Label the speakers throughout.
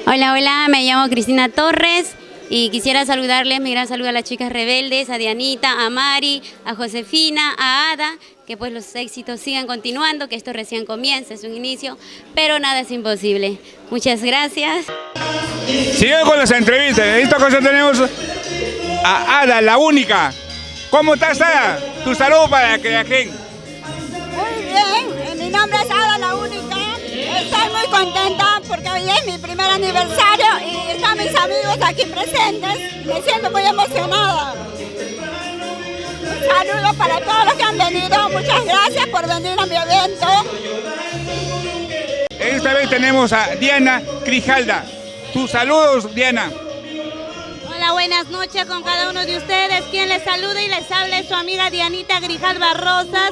Speaker 1: Hola, hola, me llamo Cristina Torres y quisiera saludarles, mi gran saludo a las chicas rebeldes, a Dianita, a Mari, a Josefina, a Ada, que pues los éxitos sigan continuando, que esto recién comienza, es un inicio, pero nada es imposible. Muchas gracias.
Speaker 2: Sigue con las entrevistas, en esta cosa tenemos a Ada, la única. ¿Cómo estás, Ada? Tu saludo para Creagen.
Speaker 3: Muy bien, mi nombre es Ada, la única. Estoy muy contenta porque hoy es mi primer aniversario y están mis amigos aquí presentes. Me siento muy emocionada. Un saludo para todos los que han venido. Muchas gracias por venir a mi evento.
Speaker 2: Esta vez tenemos a Diana Grijalda. Tus saludos, Diana.
Speaker 4: Hola, buenas noches con cada uno de ustedes. Quien les saluda y les habla es su amiga Dianita Grijalva Rosas.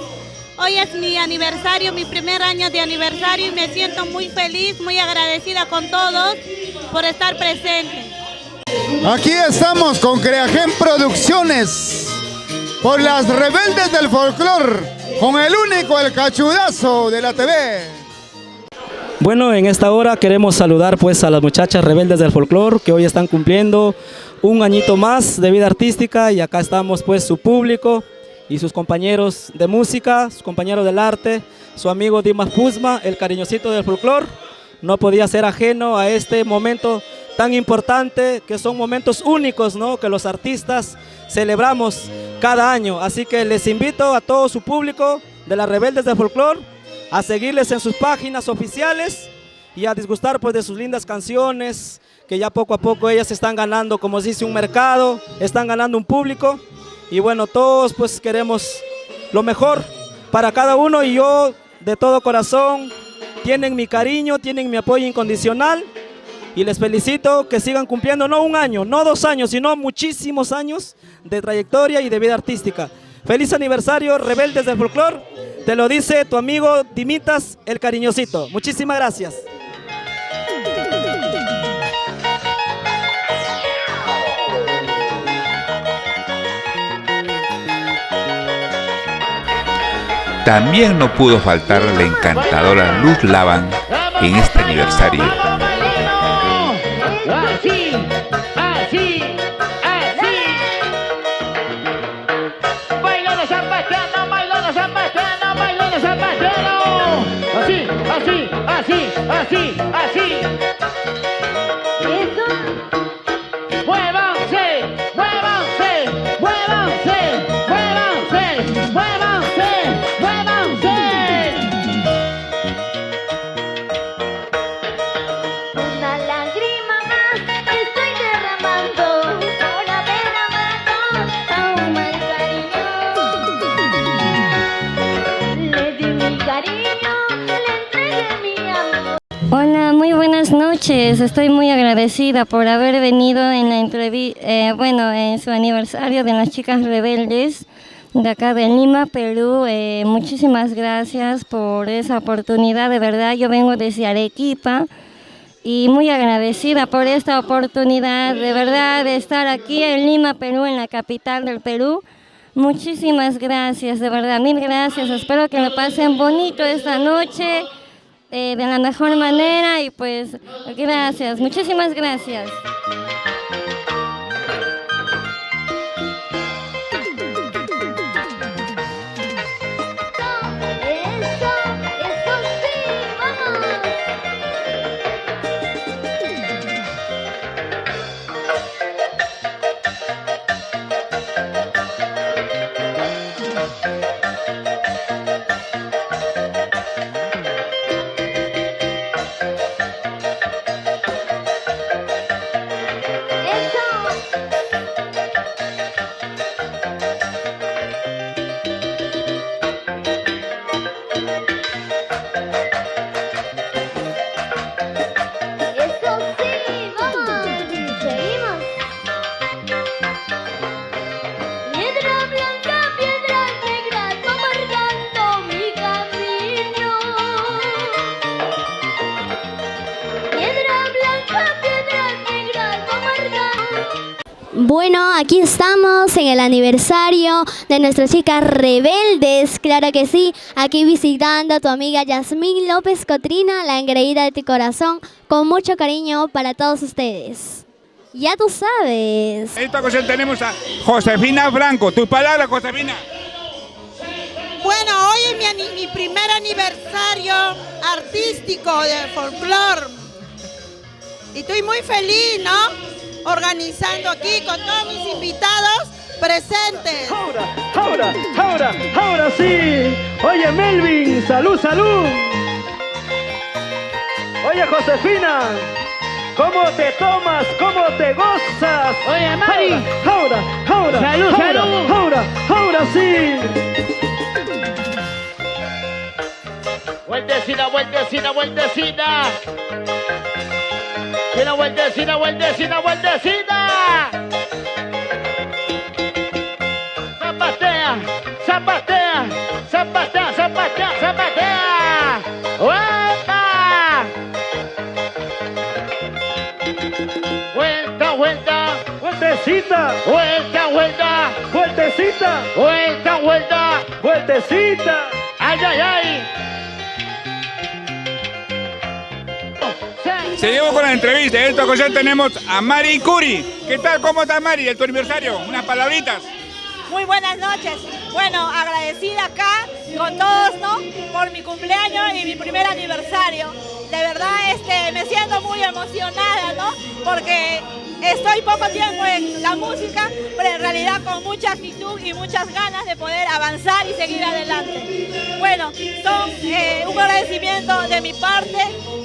Speaker 4: Hoy es mi aniversario, mi primer año de aniversario y me siento muy feliz, muy agradecida con todos por estar presentes.
Speaker 5: Aquí estamos con Creagen Producciones, por las rebeldes del folclor, con el único, el cachudazo de la TV.
Speaker 6: Bueno, en esta hora queremos saludar pues a las muchachas rebeldes del folclor que hoy están cumpliendo un añito más de vida artística y acá estamos pues su público y sus compañeros de música, sus compañeros del arte, su amigo Dimas Puzma, el cariñosito del folclor. No podía ser ajeno a este momento tan importante, que son momentos únicos, ¿no?, que los artistas celebramos cada año. Así que les invito a todo su público de las Rebeldes del Folclor a seguirles en sus páginas oficiales y a disgustar pues de sus lindas canciones, que ya poco a poco ellas están ganando, como se dice, un mercado, están ganando un público. Y bueno, todos pues queremos lo mejor para cada uno y yo de todo corazón, tienen mi cariño, tienen mi apoyo incondicional y les felicito que sigan cumpliendo no un año, no 2 años, sino muchísimos años de trayectoria y de vida artística. Feliz aniversario, Rebeldes del Folclor, te lo dice tu amigo Dimitas, el cariñosito. Muchísimas gracias.
Speaker 7: También no pudo faltar la encantadora Luz Lavan en este aniversario.
Speaker 8: Así, así, así. Bailando zapateano, bailando zapateano, bailando zapateano. Así, así, así, así, así. Muévanse, muévanse, muévanse, muévanse, muévanse.
Speaker 9: Una lágrima más estoy derramando por haber amado a un mal cariño. Le di mi cariño, le entregué mi amor.
Speaker 10: Hola, muy buenas noches. Estoy muy agradecida por haber venido en la entrevista, en su aniversario de las chicas rebeldes de acá de Lima, Perú. Muchísimas gracias por esa oportunidad, de verdad. Yo vengo desde Arequipa y muy agradecida por esta oportunidad, de verdad, de estar aquí en Lima, Perú, en la capital del Perú. Muchísimas gracias, de verdad, mil gracias. Espero que lo pasen bonito esta noche, de la mejor manera y pues gracias, muchísimas gracias.
Speaker 11: Bueno, aquí estamos en el aniversario de nuestras chicas rebeldes, claro que sí, aquí visitando a tu amiga Yasmín López Cotrina, la engreída de tu corazón, con mucho cariño para todos ustedes. Ya tú sabes.
Speaker 2: En esta ocasión tenemos a Josefina Franco. Tus palabras, Josefina.
Speaker 12: Bueno, hoy es mi primer aniversario artístico del folclore. Y estoy muy feliz, ¿no? Organizando aquí con todos mis invitados presentes.
Speaker 8: Ahora sí. Oye, Melvin, salud. Oye, Josefina, ¿cómo te tomas? ¿Cómo te gozas?
Speaker 4: Oye, Mari.
Speaker 8: Ahora.
Speaker 4: Salud.
Speaker 8: Ahora sí.
Speaker 4: Vueltecita. Una vueltecita. Zapatea. ¡Vuelta!
Speaker 8: Vueltecita.
Speaker 4: Ay.
Speaker 2: Seguimos con la entrevista. En esta ocasión tenemos a Mari Curi. ¿Qué tal? ¿Cómo estás, Mari? En tu aniversario. Unas palabritas.
Speaker 13: Muy buenas noches. Bueno, agradecida acá con todos, ¿no? Por mi cumpleaños y mi primer aniversario. De verdad, me siento muy emocionada, ¿no? Porque estoy poco tiempo en la música, pero en realidad con mucha actitud y muchas ganas de poder avanzar y seguir adelante. Bueno, son un agradecimiento de mi parte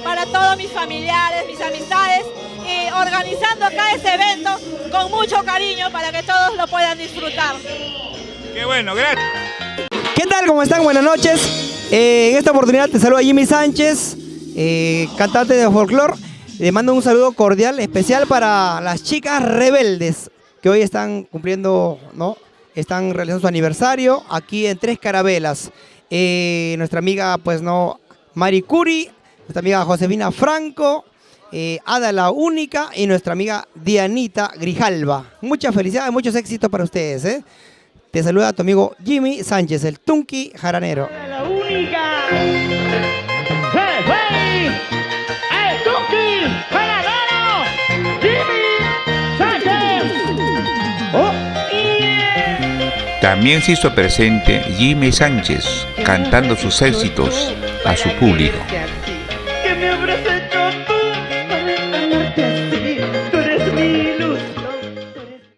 Speaker 13: para todos mis familiares, mis amistades, y organizando acá este evento con mucho cariño para que todos lo puedan disfrutar.
Speaker 2: Qué bueno, gracias.
Speaker 14: ¿Qué tal? ¿Cómo están? Buenas noches. En esta oportunidad te saluda Jimmy Sánchez, cantante de folclore. Le mando un saludo cordial, especial para las chicas rebeldes que hoy están cumpliendo, ¿no? Están realizando su aniversario aquí en Tres Carabelas. Nuestra amiga, pues no, Mari Curi, nuestra amiga Josefina Franco, Ada la Única y nuestra amiga Dianita Grijalva. Muchas felicidades, muchos éxitos para ustedes, ¿eh? Te saluda tu amigo Jimmy Sánchez, el Tunqui Jaranero.
Speaker 8: La Única. ¡Hey! ¡El Tunqui Jaranero! ¡Jimmy Sánchez! ¡Oh!
Speaker 7: También se hizo presente Jimmy Sánchez cantando sus éxitos a su público.
Speaker 8: Que me abrace